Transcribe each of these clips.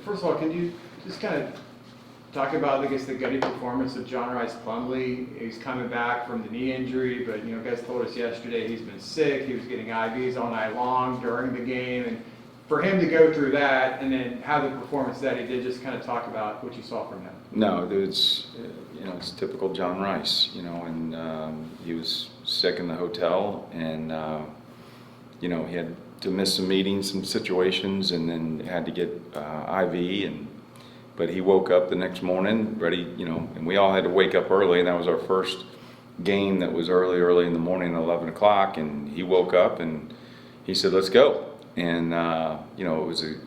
first of all, can you just kind of talk about, I guess, the gutty performance of Rice Plumlee? He's coming back from the knee injury, but guys told us yesterday he's been sick. He was getting IVs all night long during the game, and for him to go through that and then have the performance that he did, just kind of talk about what you saw from him. No, it's typical John Rice, and he was sick in the hotel, and he had to miss some meetings, some situations, and then had to get IV, but he woke up the next morning ready, and we all had to wake up early, and that was our first game that was early in the morning at 11 o'clock, and he woke up and he said, "Let's go." And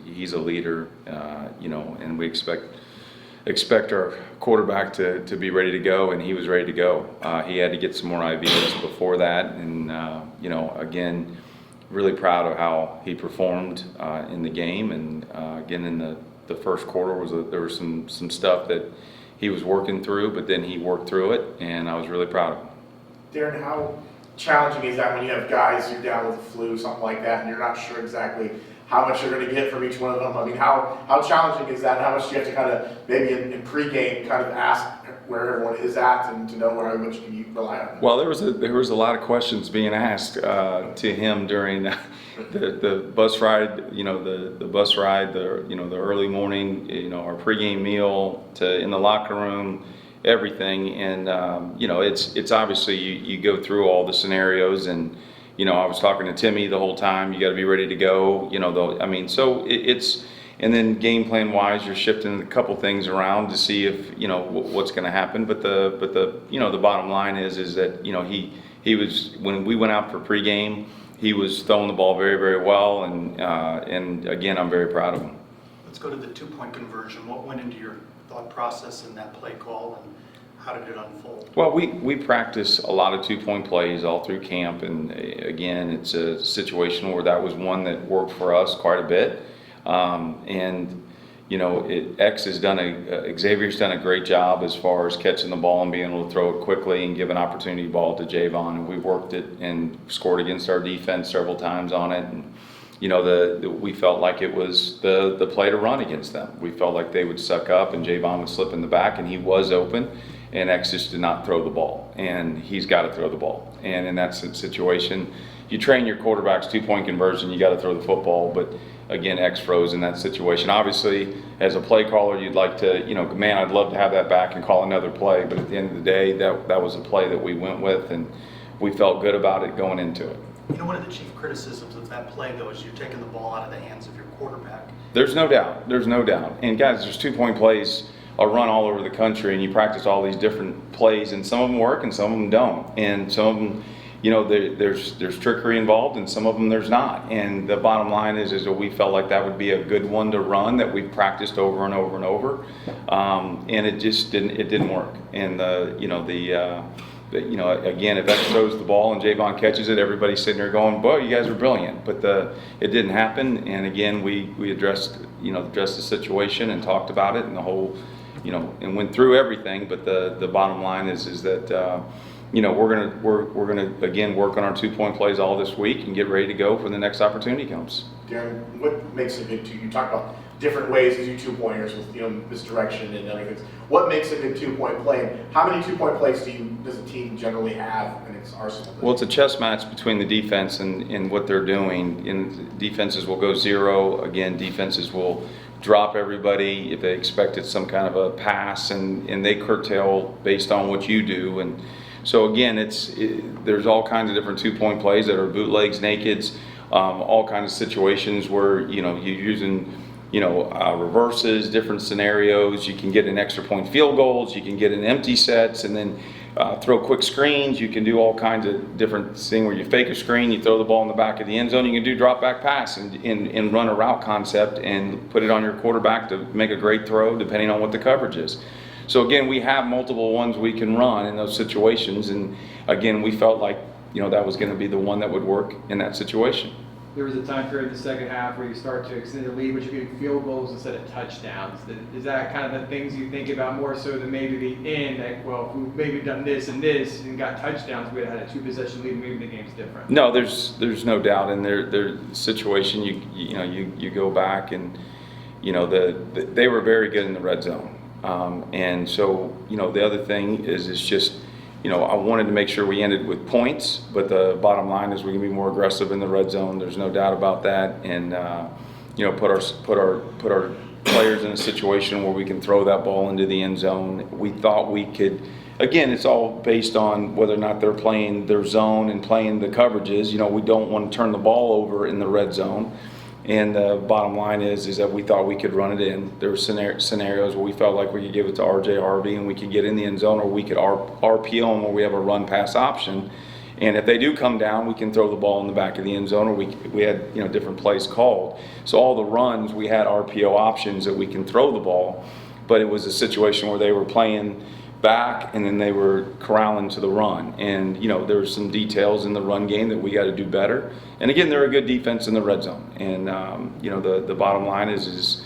he's a leader, and we expect our quarterback to be ready to go, and he was ready to go. He had to get some more IVs before that, and again, really proud of how he performed in the game. And again, in the first quarter there was some stuff that he was working through, but then he worked through it, and I was really proud of him. Darin, how challenging is that when you have guys who are down with the flu, something like that, and you're not sure exactly how much you're going to get from each one of them? I mean, how challenging is that? How much do you have to kind of, maybe in pregame, kind of ask where everyone is at and to know where much can you rely on? Well, there was a lot of questions being asked to him during the bus ride. The bus ride, the early morning, our pregame meal, to in the locker room, everything. And it's obviously you go through all the scenarios, and I was talking to Timmy the whole time. You got to be ready to go. So it's. And then game plan wise, you're shifting a couple things around to see if what's going to happen. But the bottom line is that he was, when we went out for pregame, he was throwing the ball very, very well, and again, I'm very proud of him. Let's go to the 2-point conversion. What went into your thought process in that play call, and how did it unfold? Well, we practice a lot of 2-point plays all through camp, and again, it's a situation where that was one that worked for us quite a bit. Xavier's done a great job as far as catching the ball and being able to throw it quickly and give an opportunity ball to Javon, and we worked it and scored against our defense several times on it. And we felt like it was the play to run against them. We felt like they would suck up and Javon would slip in the back, and he was open, and X just did not throw the ball, and he's got to throw the ball. And in that situation, you train your quarterback's 2-point conversion, you got to throw the football, but again, X froze in that situation. Obviously, as a play caller, you'd like to, man, I'd love to have that back and call another play, but at the end of the day, that was a play that we went with, and we felt good about it going into it. One of the chief criticisms of that play, though, is you're taking the ball out of the hands of your quarterback. There's no doubt. And guys, there's 2-point plays run all over the country, and you practice all these different plays, and some of them work and some of them don't. And some of them, there's trickery involved, and some of them there's not. And the bottom line is that we felt like that would be a good one to run that we've practiced over and over and over, and it just didn't work. And again, if X throws the ball and Javon catches it, everybody's sitting there going, "Boy, you guys are brilliant." But it didn't happen. And again, we addressed the situation and talked about it, and the whole, and went through everything. But the bottom line is that. We're gonna again work on our 2-point plays all this week and get ready to go for the next opportunity comes. Darin, what makes a good you talk about different ways to do 2-pointers with misdirection and other things. What makes a good 2-point play? And how many 2-point plays does a team generally have in its arsenal? Well, it's a chess match between the defense and what they're doing. And defenses will go 0. Again, defenses will drop everybody if they expected some kind of a pass, and they curtail based on what you do. And so again, there's all kinds of different 2-point plays that are bootlegs, nakeds, all kinds of situations where you're using reverses, different scenarios. You can get an extra point field goals, you can get an empty sets, and then throw quick screens. You can do all kinds of different things where you fake a screen, you throw the ball in the back of the end zone. You can do drop back pass and run a route concept and put it on your quarterback to make a great throw depending on what the coverage is. So again, we have multiple ones we can run in those situations, and again, we felt like that was going to be the one that would work in that situation. There was a time period in the second half where you start to extend the lead, but you're getting field goals instead of touchdowns. Is that kind of the things you think about more so than maybe the end? Like, well, if we've maybe done this and this and got touchdowns, we'd have had a 2-possession lead, maybe the game's different. No, there's no doubt in their situation. You go back and they were very good in the red zone. And so, the other thing is just, I wanted to make sure we ended with points, but the bottom line is we can be more aggressive in the red zone. There's no doubt about that. And, put our players in a situation where we can throw that ball into the end zone. We thought we could, again, it's all based on whether or not they're playing their zone and playing the coverages. We don't want to turn the ball over in the red zone. And the bottom line is that we thought we could run it in. There were scenarios where we felt like we could give it to R.J. Harvey and we could get in the end zone, or we could RPO them where we have a run-pass option. And if they do come down, we can throw the ball in the back of the end zone, or we had different plays called. So all the runs, we had RPO options that we can throw the ball, but it was a situation where they were playing back and then they were corralling to the run. And there were some details in the run game that we got to do better. And again, they're a good defense in the red zone. And the bottom line is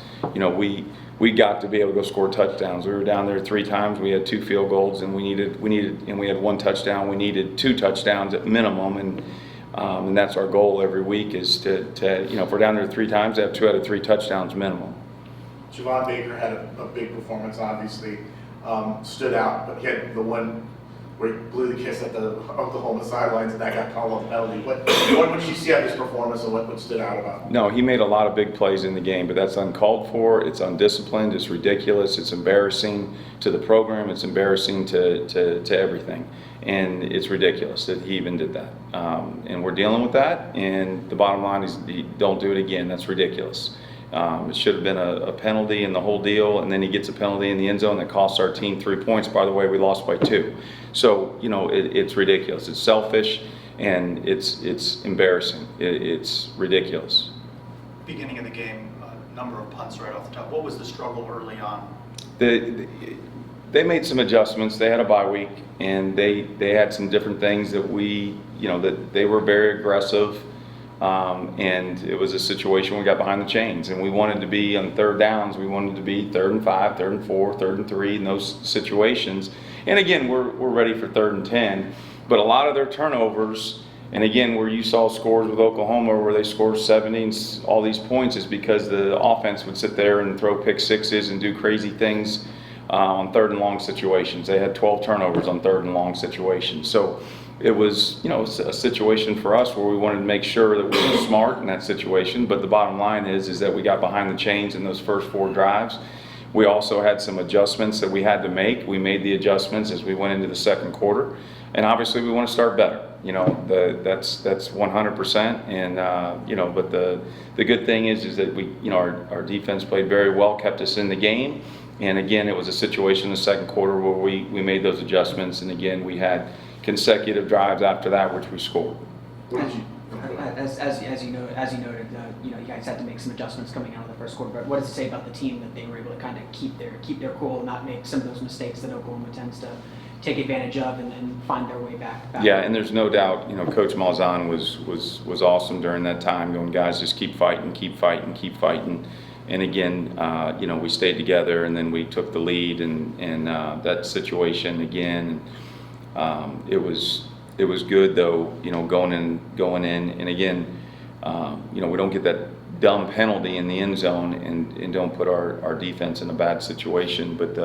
we got to be able to go score touchdowns. We were down there 3 times. We had 2 field goals, and we had 1 touchdown. We needed 2 touchdowns at minimum, and that's our goal every week is to if we're down there 3 times, to have 2 out of 3 touchdowns minimum. Javon Baker had a big performance, obviously, stood out, but he had the one where he blew the kiss at the Oklahoma sidelines, and that got called a penalty. What did you see out of his performance, and what stood out about him? No, he made a lot of big plays in the game, but that's uncalled for. It's undisciplined. It's ridiculous. It's embarrassing to the program. It's embarrassing to everything, and it's ridiculous that he even did that. And we're dealing with that. And the bottom line is, don't do it again. That's ridiculous. It should have been a penalty in the whole deal, and then he gets a penalty in the end zone that costs our team 3 points. By the way, we lost by 2. So, it's ridiculous. It's selfish, and it's embarrassing. It's ridiculous. Beginning of the game, number of punts right off the top. What was the struggle early on? They made some adjustments. They had a bye week, and they had some different things that that they were very aggressive. And it was a situation where we got behind the chains, and we wanted to be on 3rd downs. We wanted to be 3rd and 5, 3rd and 4, 3rd and 3 in those situations. And again, we're ready for 3rd and 10. But a lot of their turnovers, and again, where you saw scores with Oklahoma where they scored 70 and all these points, is because the offense would sit there and throw pick sixes and do crazy things on 3rd and long situations. They had 12 turnovers on 3rd and long situations. So it was, a situation for us where we wanted to make sure that we were smart in that situation. But the bottom line is that we got behind the chains in those first 4 drives. We also had some adjustments that we had to make. We made the adjustments as we went into the second quarter. And obviously we want to start better. That's 100%. And, but the good thing is that we, our defense played very well, kept us in the game. And again, it was a situation in the second quarter where we made those adjustments. And again, we had consecutive drives after that, which we scored. As you noted, you guys had to make some adjustments coming out of the first quarter. But what does it say about the team that they were able to kind of keep their cool and not make some of those mistakes that Oklahoma tends to take advantage of and then find their way back? Yeah, and there's no doubt, Coach Malzahn was awesome during that time, going, guys, just keep fighting, keep fighting, keep fighting. And again, we stayed together, and then we took the lead, and that situation again. It was good though, going in, and again, we don't get that dumb penalty in the end zone and don't put our defense in a bad situation. But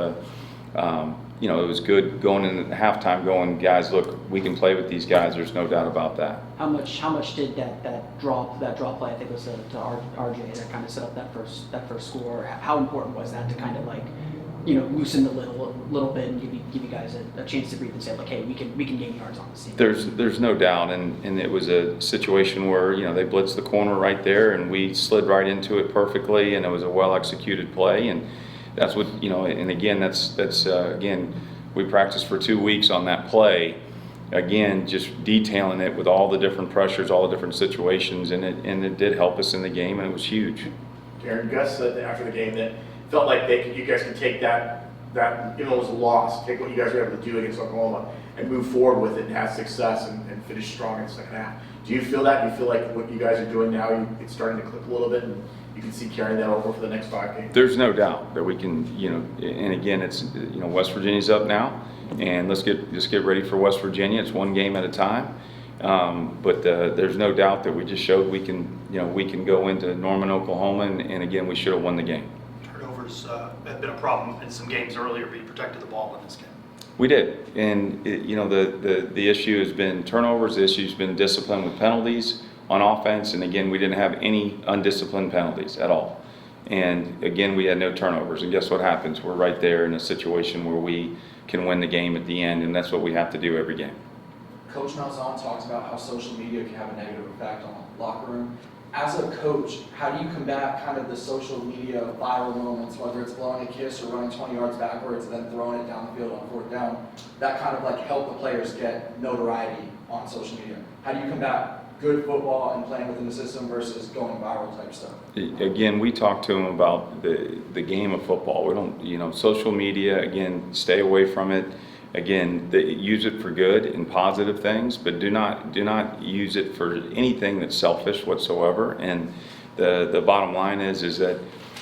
it was good going in at halftime, going, guys, look, we can play with these guys. There's no doubt about that. How much did that draw play, I think it was to RJ, that kind of set up that first score? How important was that to kind of loosen the lid a little bit and give you guys a chance to breathe and say, like, hey, we can gain yards on this team? There's no doubt, and it was a situation where they blitzed the corner right there, and we slid right into it perfectly, and it was a well executed play, and that's what And again, that's again, we practiced for 2 weeks on that play. Again, just detailing it with all the different pressures, all the different situations, and it did help us in the game, and it was huge. Darin, Gus said after the game that felt like you guys could take that even though it was a loss, take what you guys were able to do against Oklahoma and move forward with it and have success and finish strong in the second half. Do you feel that? Do you feel like what you guys are doing now, it's starting to click a little bit, and you can see carrying that over for the next 5 games? There's no doubt that we can, and again, it's, West Virginia's up now, and let's get ready for West Virginia. It's 1 game at a time. But there's no doubt that we just showed we can go into Norman, Oklahoma, and again, we should have won the game. turnovers have been a problem in some games earlier, but you protected the ball in this game. We did, and the issue has been turnovers. The issue's been discipline with penalties on offense, and again, we didn't have any undisciplined penalties at all. And again, we had no turnovers, and guess what happens? We're right there in a situation where we can win the game at the end, and that's what we have to do every game. Coach Malzahn talks about how social media can have a negative effect on the locker room. As a coach, how do you combat kind of the social media viral moments, whether it's blowing a kiss or running 20 yards backwards and then throwing it down the field on 4th down, that kind of like help the players get notoriety on social media? How do you combat good football and playing within the system versus going viral type stuff? Again, we talk to them about the game of football. We don't, social media, again, stay away from it. Again, use it for good and positive things, but do not use it for anything that's selfish whatsoever. And the bottom line is that,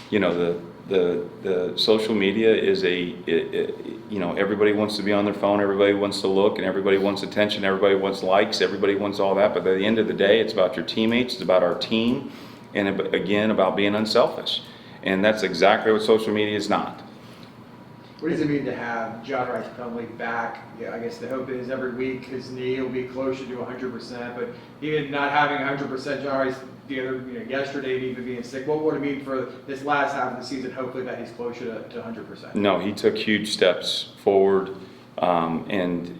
the social media is everybody wants to be on their phone, everybody wants to look, and everybody wants attention, everybody wants likes, everybody wants all that. But at the end of the day, it's about your teammates, it's about our team, and again, about being unselfish. And that's exactly what social media is not. What does it mean to have John Rice Plumlee back? Yeah, I guess the hope is every week his knee will be closer to 100%, but even not having 100% John Rice yesterday, even being sick, what would it mean for this last half of the season, hopefully that he's closer to 100%? No, he took huge steps forward, and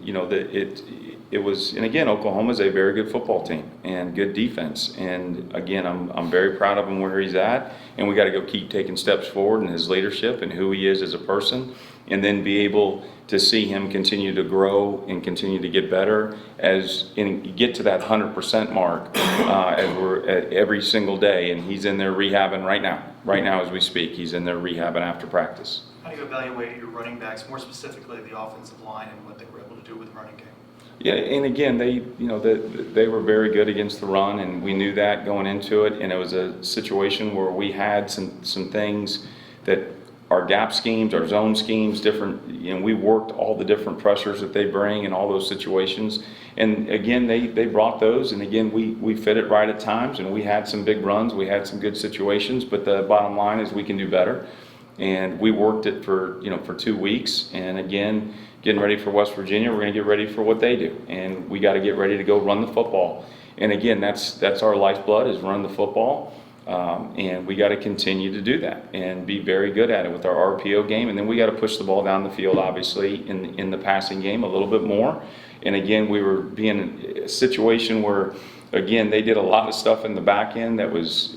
it was, and again, Oklahoma's a very good football team and good defense, and again, I'm very proud of him where he's at, and we got to go keep taking steps forward in his leadership and who he is as a person, and then be able to see him continue to grow and continue to get better and get to that 100% mark as we're at every single day. And he's in there rehabbing right now as we speak. He's in there rehabbing after practice. How do you evaluate your running backs, more specifically the offensive line and what they were able to do with the running game? Yeah, and again, they were very good against the run, and we knew that going into it. And it was a situation where we had some things that our gap schemes, our zone schemes, different. We worked all the different pressures that they bring in all those situations. And again, they brought those, and again, we fit it right at times, and we had some big runs, we had some good situations. But the bottom line is we can do better, and we worked it for 2 weeks. And again, getting ready for West Virginia, we're going to get ready for what they do, and we got to get ready to go run the football. And again, that's our lifeblood, is run the football. And we got to continue to do that and be very good at it with our RPO game. And then we got to push the ball down the field, obviously, in the passing game a little bit more. And again, we were being in a situation where, again, they did a lot of stuff in the back end that was,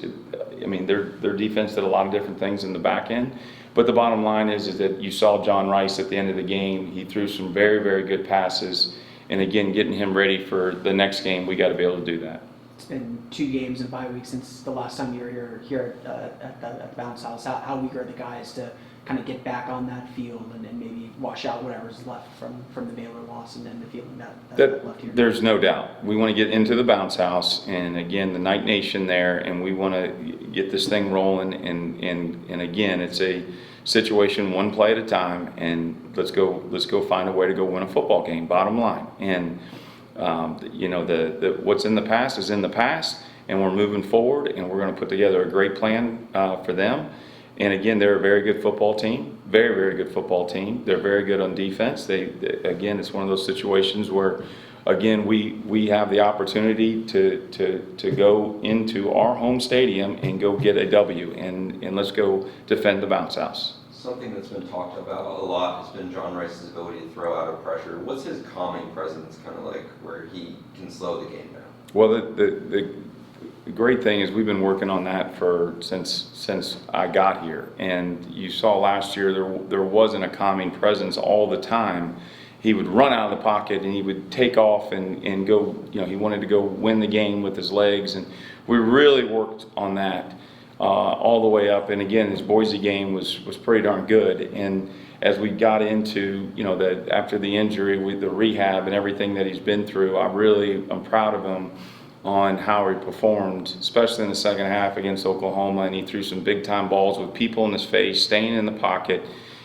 their defense did a lot of different things in the back end. But the bottom line is that you saw John Rice at the end of the game. He threw some very, very good passes. And again, getting him ready for the next game, we got to be able to do that. It's been 2 games in bye week since the last time you were here at the bounce house. How eager are the guys to kind of get back on that field and maybe wash out whatever's left from the Baylor loss and then the feeling that left here? There's no doubt. We want to get into the bounce house, and again, the Night Nation there, and we want to get this thing rolling. And again, it's a situation one play at a time, and let's go find a way to go win a football game. Bottom line, and what's in the past is in the past, and we're moving forward, and we're going to put together a great plan for them. And again, they're a very good football team, very, very good football team. They're very good on defense. Again, it's one of those situations where, again, we have the opportunity to go into our home stadium and go get a W, and let's go defend the bounce house. Something that's been talked about a lot has been John Rice's ability to throw out of pressure. What's his calming presence kind of like, where he can slow the game down? Well, the great thing is we've been working on that since I got here. And you saw last year there wasn't a calming presence all the time. He would run out of the pocket and he would take off and go, he wanted to go win the game with his legs. And we really worked on that all the way up. And again, his Boise game was pretty darn good. And as we got into, after the injury with the rehab and everything that he's been through, I'm proud of him on how he performed, especially in the second half against Oklahoma. And he threw some big time balls with people in his face, staying in the pocket.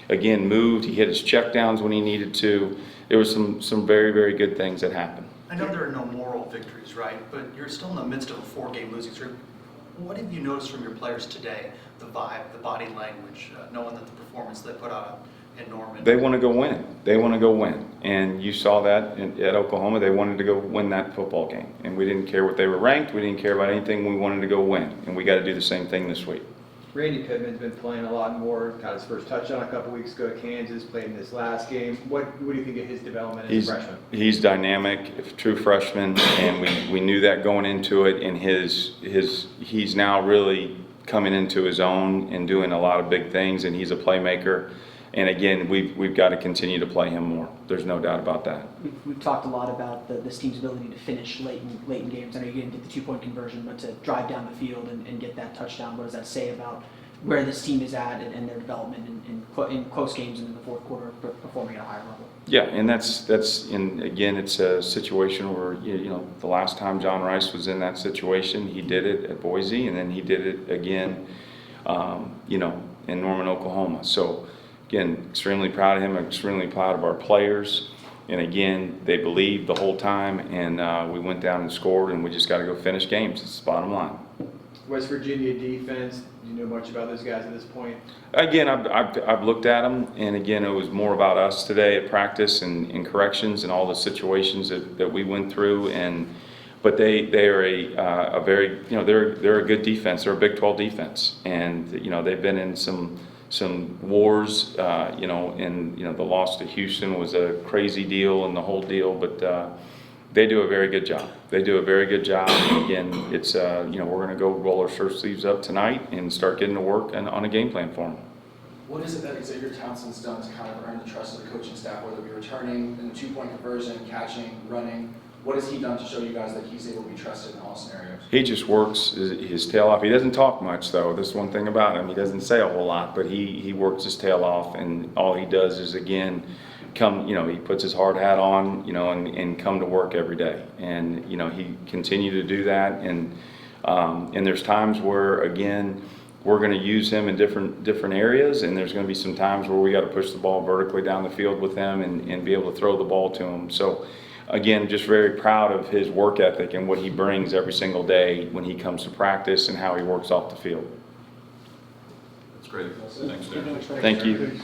Again, moved. He hit his checkdowns when he needed to. There was some very, very good things that happened. I know there are no moral victories, right? But you're still in the midst of a 4-game losing streak. What have you noticed from your players today the vibe, the body language, knowing that the performance they put out in Norman. They want to go win. They want to go win. And you saw that at Oklahoma. They wanted to go win that football game. And we didn't care what they were ranked. We didn't care about anything. We wanted to go win. And we got to do the same thing this week. Randy Pittman's been playing a lot more, got his first touchdown a couple weeks ago at Kansas, played in this last game. What do you think of his development as a freshman? He's dynamic, a true freshman, and we knew that going into it. And he's now really coming into his own and doing a lot of big things, and he's a playmaker. And again, we've got to continue to play him more. There's no doubt about that. We've talked a lot about this team's ability to finish late in games. I know you didn't get the 2-point conversion, but to drive down the field and get that touchdown, what does that say about where this team is at and their development in close games and in the fourth quarter performing at a higher level? Yeah, and again, it's a situation where, you know, the last time John Rice was in that situation, he did it at Boise, and then he did it again, you know, in Norman, Oklahoma. So, again, extremely proud of him, extremely proud of our players. And again, they believed the whole time, and we went down and scored, and we just got to go finish games. It's the bottom line. West Virginia defense, do you know much about those guys at this point? Again, I've looked at them, and again, it was more about us today at practice and corrections and all the situations that we went through. But they are a very, you know, they're a good defense. They're a Big 12 defense, and you know they've been in some wars, you know, and you know the loss to Houston was a crazy deal and the whole deal, but they do a very good job. They do a very good job. And again, it's you know, we're going to go roll our shirt sleeves up tonight and start getting to work on a game plan for them. What is it that Xavier Townsend's done to kind of earn the trust of the coaching staff, whether it be returning in the 2-point conversion, catching, running? What has he done to show you guys that he's able to be trusted in all scenarios? He just works his tail off. He doesn't talk much, though. That's one thing about him. He doesn't say a whole lot, but he works his tail off, and all he does is, again, come, you know, he puts his hard hat on, you know, and come to work every day. And, you know, he continue to do that. And there's times where, again, we're going to use him in different areas, and there's going to be some times where we got to push the ball vertically down the field with him and be able to throw the ball to him. So, again, just very proud of his work ethic and what he brings every single day when he comes to practice and how he works off the field. That's great. Thanks, Darin. Thank you.